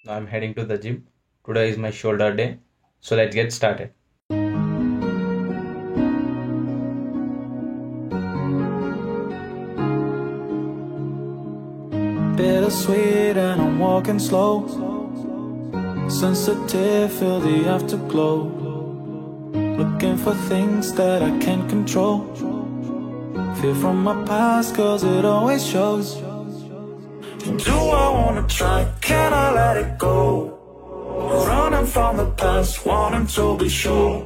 Now I'm heading to the gym. Today is my shoulder day. So let's get started. Bittersweet and I'm walking slow. Sensitive, feel the afterglow. Looking for things that I can't control. Fear from my past cause it always shows. Do I wanna try? Can I let it go? Running from the past, wanting to be sure.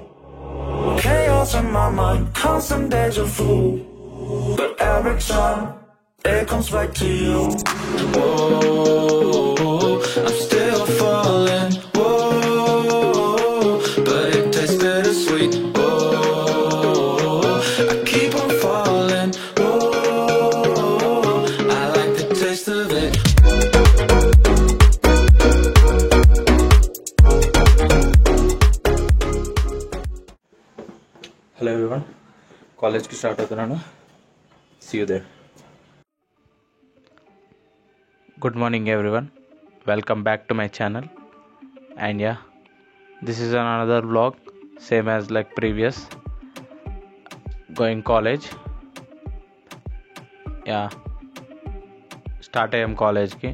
Chaos in my mind, constant deja vu. But every time it comes back to you. Whoa, I'm still falling. Whoa, but it tastes bittersweet. Whoa, I keep on falling. Whoa, I like the taste of it. Hello everyone. College ki start అవుతున్నాను. See you there. Good morning everyone. Welcome back to my channel. And yeah, this is another vlog, same as like previous. Going college. Yeah. Start అయ్యాం కాలేజ్కి.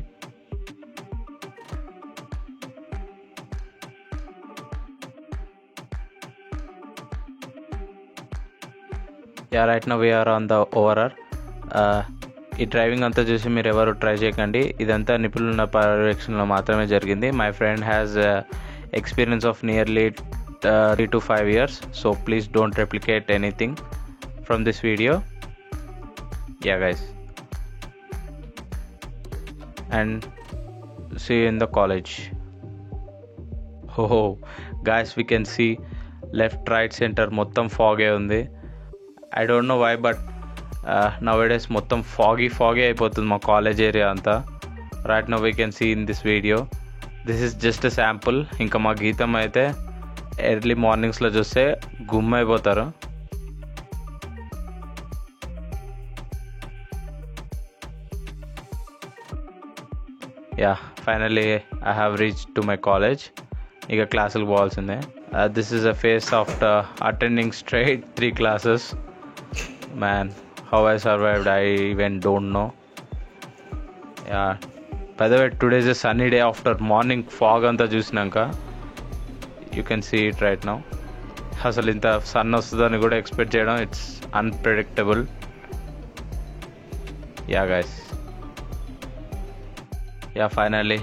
Yeah, right now we are on the ORR. ఈ driving అంతా చూసి మీరు ఎవరు try చేయకండి. ఇదంతా నిపుణుల పర్యవేక్షణలో మాత్రమే జరిగింది. My friend has experience of nearly 3 to 5 years. So please don't replicate anything from this video. Yeah guys, and see in the college. Oho guys, we can see left right center మొత్తం ఫాగే ఉంది. I don't know why, but nowadays మొత్తం foggy అయిపోతుంది మా college area అంతా. Right now we can see in this video. This is just a sample. ఇంకా మా గీతం అయితే ఎర్లీ మార్నింగ్స్లో చూస్తే గుమ్ అయిపోతారు. Yeah, finally I have reach to my college. ఇక క్లాసులకు పోవాల్సిందే. This is a face after attending straight 3 classes. Man, how I survived, I even don't know. Yeah, by the way, today is a sunny day after morning fog anta chusinanka. You can see it right now. Asalu inta sun ostadani kuda expect cheyadam, it's unpredictable. Yeah guys, yeah, finally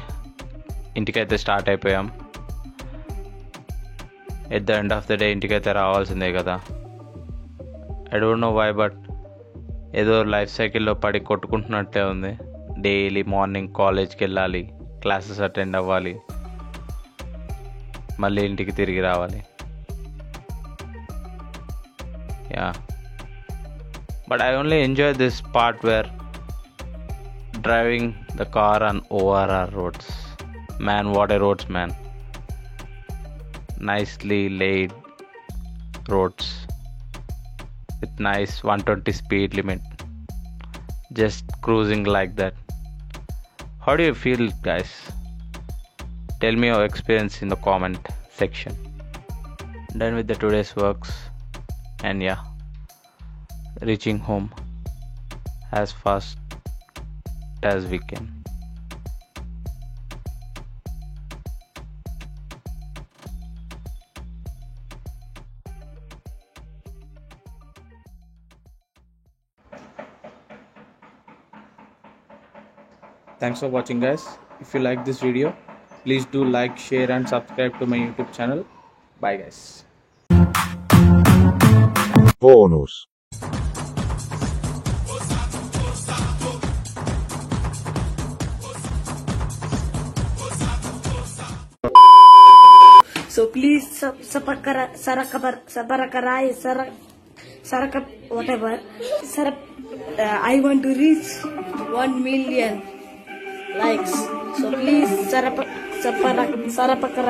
intikaithe start అయిపోయాం. At the end of the day intikaithe రావాల్సిందే కదా. I don't know why, but ఏదో life సైకిల్లో పడి కొట్టుకుంటున్నట్టే ఉంది. Daily morning కాలేజ్కి వెళ్ళాలి, classes attend అవ్వాలి, మళ్ళీ ఇంటికి తిరిగి రావాలి. Yeah, but I only enjoy this part where driving the car on ORR roads. Man, what a roads, man. Nicely laid roads with nice 120 speed limit, just cruising like that. How do you feel, guys? Tell me your experience in the comment section. Done with the today's works, and yeah, reaching home as fast as we can. Thanks for watching, guys. If you like this video, please do like, share and subscribe to my YouTube channel. Bye guys. Bonus. So please whatever. I want to reach 1 million likes. So please sarapakara